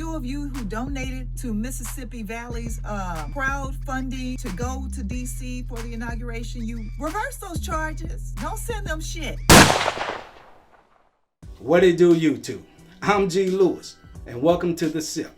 few of you who donated to Mississippi Valley's crowdfunding to go to DC for the inauguration, you reverse those charges. Don't send them shit. What it do, YouTube? I'm G. Lewis, and welcome to The Sip.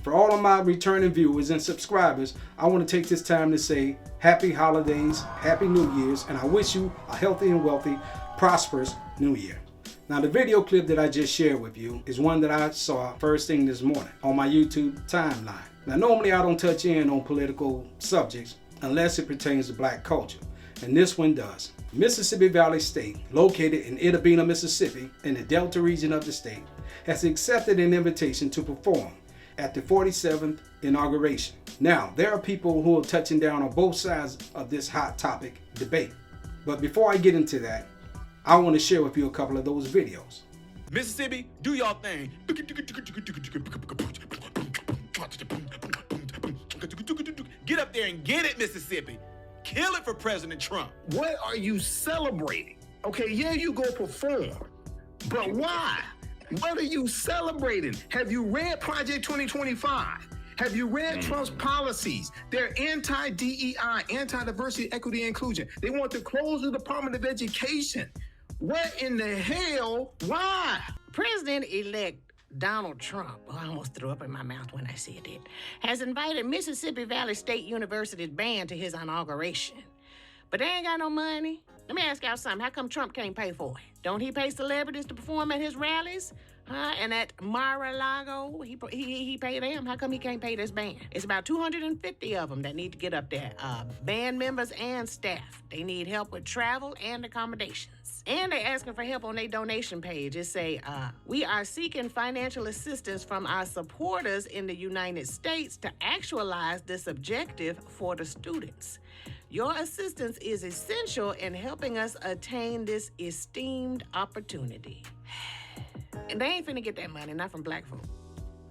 For all of my returning viewers and subscribers, I want to take this time to say happy holidays, happy New Year's, and I wish you a healthy and wealthy, prosperous New Year. Now, the video clip that I just shared with you is one that I saw first thing this morning on my YouTube timeline. Now, normally I don't touch in on political subjects unless it pertains to black culture, and this one does. Mississippi Valley State, located in Itta Bena, Mississippi, in the Delta region of the state, has accepted an invitation to perform at the 47th inauguration. Now, there are people who are touching down on both sides of this hot topic debate. But before I get into that, I want to share with you a couple of those videos. Mississippi, do your thing. Get up there and get it, Mississippi. Kill it for President Trump. What are you celebrating? Okay, yeah, you go perform, but why? What are you celebrating? Have you read Project 2025? Have you read Trump's policies? They're anti-DEI, anti-diversity, equity, and inclusion. They want to close the Department of Education. What in the hell? Why? President-elect Donald Trump, I almost threw up in my mouth when I said it, has invited Mississippi Valley State University's band to his inauguration. But they ain't got no money. Let me ask y'all something. How come Trump can't pay for it? Don't he pay celebrities to perform at his rallies? And at Mar-a-Lago, he paid them. How come he can't pay this band? It's about 250 of them that need to get up there. Band members and staff. They need help with travel and accommodations. And they're asking for help on their donation page. It say, we are seeking financial assistance from our supporters in the United States to actualize this objective for the students. Your assistance is essential in helping us attain this esteemed opportunity. And they ain't finna get that money, not from black folk.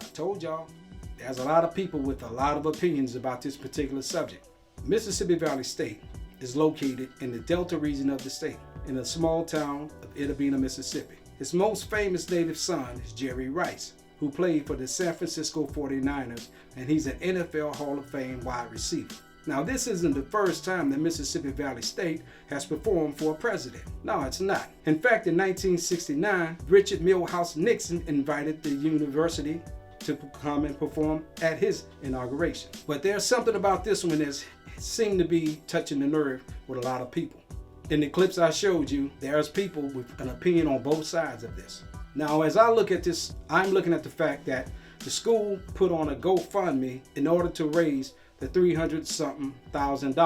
I told y'all, there's a lot of people with a lot of opinions about this particular subject. Mississippi Valley State is located in the Delta region of the state, in a small town of Itta Bena, Mississippi. Its most famous native son is Jerry Rice, who played for the San Francisco 49ers, and he's an NFL Hall of Fame wide receiver. Now, this isn't the first time that Mississippi Valley State has performed for a president. No, it's not. In fact, in 1969, Richard Milhous Nixon invited the university to come and perform at his inauguration. But there's something about this one that seemed to be touching the nerve with a lot of people. In the clips I showed you, there's people with an opinion on both sides of this. Now, as I look at this, I'm looking at the fact that the school put on a GoFundMe in order to raise the $300-something thousand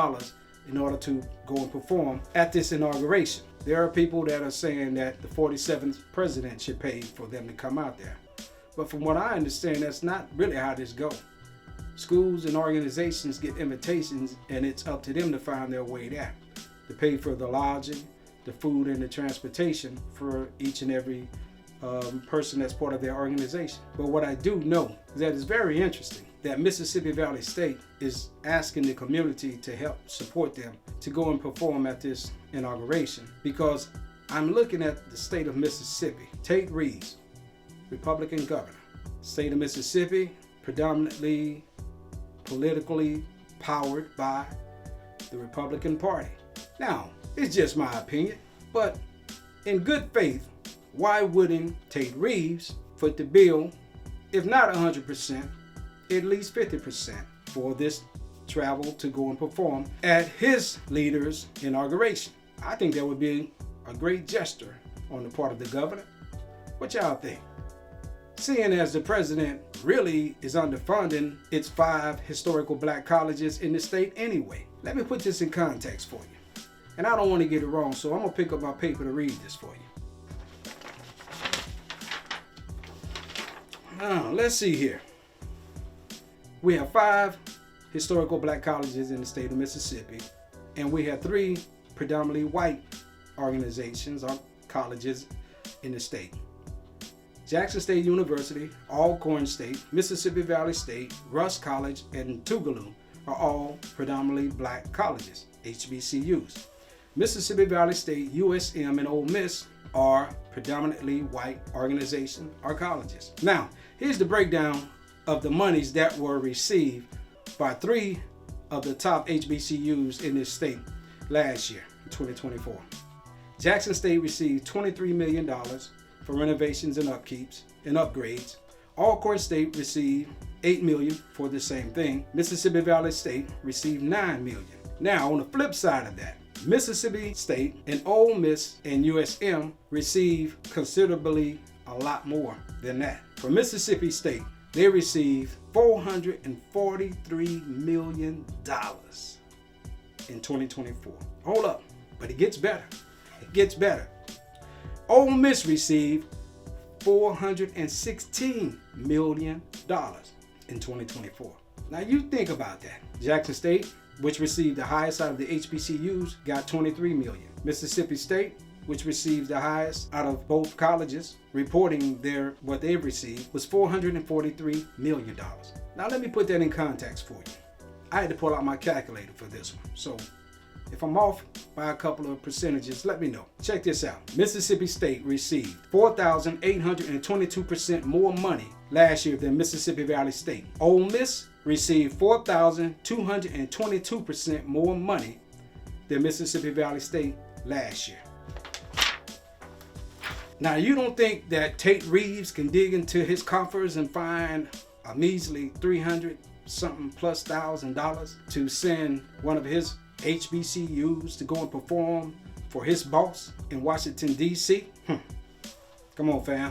in order to go and perform at this inauguration. There are people that are saying that the 47th president should pay for them to come out there. But from what I understand, that's not really how this goes. Schools and organizations get invitations, and it's up to them to find their way there, to pay for the lodging, the food, and the transportation for each and every person that's part of their organization. But what I do know is that it's very interesting that Mississippi Valley State is asking the community to help support them to go and perform at this inauguration, because I'm looking at the state of Mississippi. Tate Reeves, Republican governor. State of Mississippi, predominantly politically powered by the Republican Party. Now, it's just my opinion, but in good faith, why wouldn't Tate Reeves foot the bill, if not 100%, at least 50% for this travel to go and perform at his leader's inauguration? I think that would be a great gesture on the part of the governor. What y'all think? Seeing as the president really is underfunding its 5 historical black colleges in the state anyway. Let me put this in context for you. And I don't want to get it wrong, so I'm going to pick up my paper to read this for you. Now, let's see here. We have 5 historical black colleges in the state of Mississippi, and we have 3 predominantly white organizations or colleges in the state. Jackson State University, Alcorn State, Mississippi Valley State, Rusk College, and Tougaloo are all predominantly black colleges, HBCUs. Mississippi Valley State, USM, and Ole Miss are predominantly white organizations or colleges. Now, here's the breakdown of the monies that were received by 3 of the top HBCUs in this state last year, in 2024. Jackson State received $23 million for renovations and upkeeps and upgrades. Alcorn State received $8 million for the same thing. Mississippi Valley State received $9 million. Now, on the flip side of that, Mississippi State and Ole Miss and USM received considerably a lot more than that. For Mississippi State, they received $443 million in 2024. Hold up, but it gets better. It gets better. Ole Miss received $416 million in 2024. Now you think about that. Jackson State, which received the highest out of the HBCUs, got $23 million. Mississippi State, which received the highest out of both colleges, reporting what they've received, was $443 million. Now let me put that in context for you. I had to pull out my calculator for this one. So if I'm off by a couple of percentages, let me know. Check this out. Mississippi State received 4,822% more money last year than Mississippi Valley State. Ole Miss received 4,222% more money than Mississippi Valley State last year. Now, you don't think that Tate Reeves can dig into his coffers and find a measly $300,000+ to send one of his HBCUs to go and perform for his boss in Washington, D.C.? Come on, fam.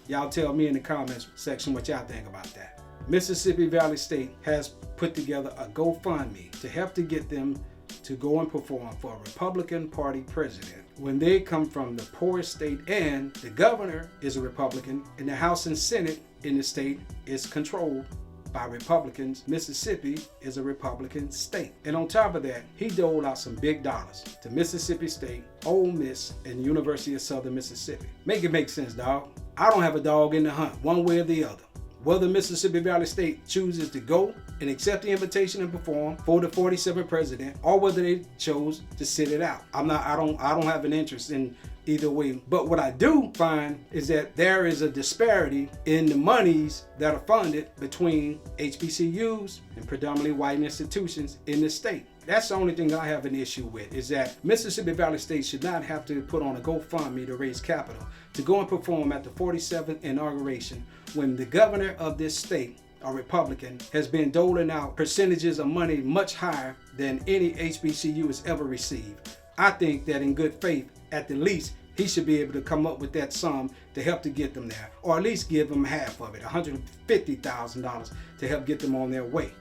Y'all tell me in the comments section what y'all think about that. Mississippi Valley State has put together a GoFundMe to help to get them to go and perform for a Republican Party president when they come from the poorest state, and the governor is a Republican, and the House and Senate in the state is controlled by Republicans. Mississippi is a Republican state. And on top of that, he doled out some big dollars to Mississippi State, Ole Miss, and the University of Southern Mississippi. Make it make sense, dog. I don't have a dog in the hunt, one way or the other. Whether Mississippi Valley State chooses to go and accept the invitation and perform for the 47th president, or whether they chose to sit it out. I don't have an interest in either way. But what I do find is that there is a disparity in the monies that are funded between HBCUs and predominantly white institutions in the state. That's the only thing that I have an issue with, is that Mississippi Valley State should not have to put on a GoFundMe to raise capital to go and perform at the 47th inauguration when the governor of this state, a Republican, has been doling out percentages of money much higher than any HBCU has ever received. I think that in good faith, at the least, he should be able to come up with that sum to help to get them there, or at least give them half of it, $150,000, to help get them on their way.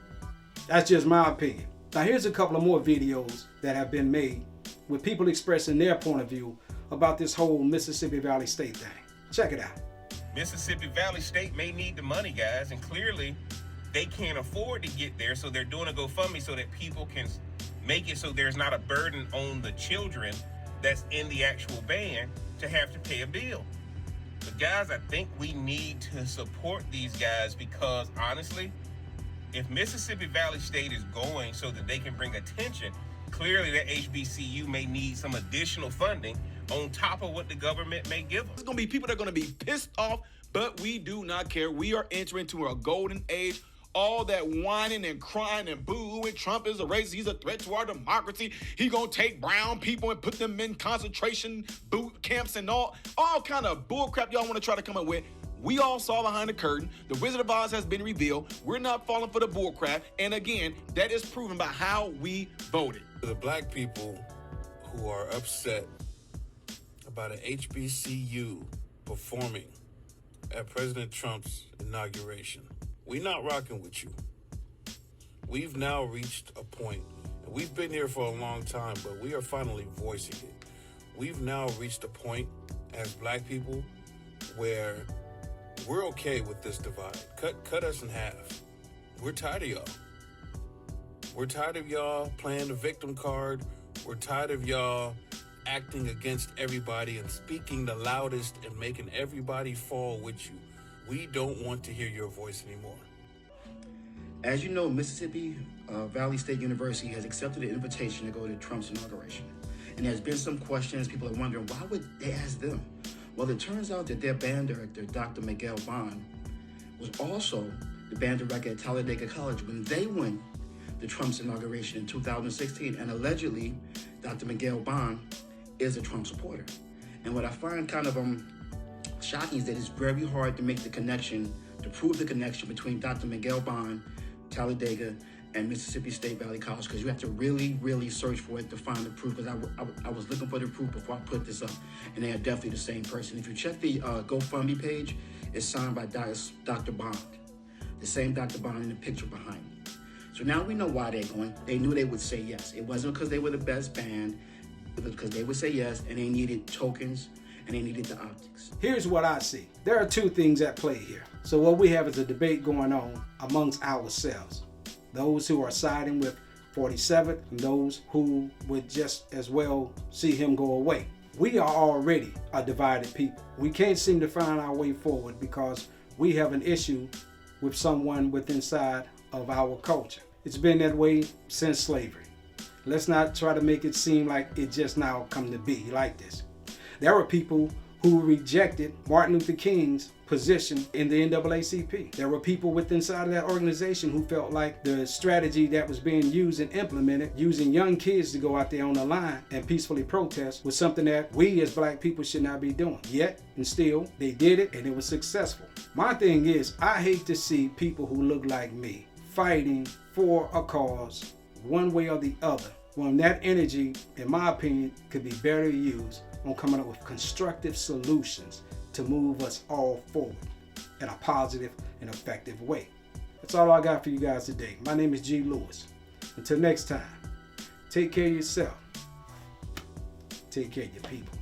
That's just my opinion. Now here's a couple of more videos that have been made with people expressing their point of view about this whole Mississippi Valley State thing. Check it out. Mississippi Valley State may need the money, guys, and clearly they can't afford to get there, so they're doing a GoFundMe so that people can make it so there's not a burden on the children that's in the actual band to have to pay a bill. But guys, I think we need to support these guys, because honestly, if Mississippi Valley State is going so that they can bring attention, clearly that HBCU may need some additional funding on top of what the government may give them. There's going to be people that are going to be pissed off, but we do not care. We are entering into a golden age. All that whining and crying and booing, Trump is a racist, he's a threat to our democracy, he gonna take brown people and put them in concentration boot camps and all kind of bull crap y'all want to try to come up with. We all saw behind the curtain. The Wizard of Oz has been revealed. We're not falling for the bull crap. And again, that is proven by how we voted. The black people who are upset about an HBCU performing at President Trump's inauguration, we're not rocking with you. We've now reached a point, and we've been here for a long time, but we are finally voicing it. We've now reached a point as black people where we're okay with this divide. Cut us in half. We're tired of y'all. We're tired of y'all playing the victim card. We're tired of y'all acting against everybody and speaking the loudest and making everybody fall with you. We don't want to hear your voice anymore. As you know, Mississippi Valley State University has accepted the invitation to go to Trump's inauguration. And there's been some questions. People are wondering, why would they ask them? Well, it turns out that their band director, Dr. Miguel Bond, was also the band director at Talladega College, when they won the Trump's inauguration in 2016, and allegedly Dr. Miguel Bond is a Trump supporter. And what I find kind of shocking is that it's very hard to make the connection, to prove the connection between Dr. Miguel Bond, Talladega, and Mississippi State Valley College, because you have to really, really search for it to find the proof, because I was looking for the proof before I put this up, and they are definitely the same person. If you check the GoFundMe page, it's signed by Dr. Bond, the same Dr. Bond in the picture behind me. So now we know why they're going. They knew they would say yes. It wasn't because they were the best band, it was because they would say yes, and they needed tokens, and they needed the optics. Here's what I see. There are two things at play here. So what we have is a debate going on amongst ourselves. Those who are siding with 47th and those who would just as well see him go away. We are already a divided people. We can't seem to find our way forward because we have an issue with someone within inside of our culture. It's been that way since slavery. Let's not try to make it seem like it just now come to be like this. There were people who rejected Martin Luther King's position in the NAACP. There were people within inside of that organization who felt like the strategy that was being used and implemented, using young kids to go out there on the line and peacefully protest, was something that we as black people should not be doing. Yet and still, they did it and it was successful. My thing is, I hate to see people who look like me fighting for a cause one way or the other, when that energy, in my opinion, could be better used on coming up with constructive solutions to move us all forward in a positive and effective way. That's all I got for you guys today. My name is G. Lewis. Until next time, take care of yourself. Take care of your people.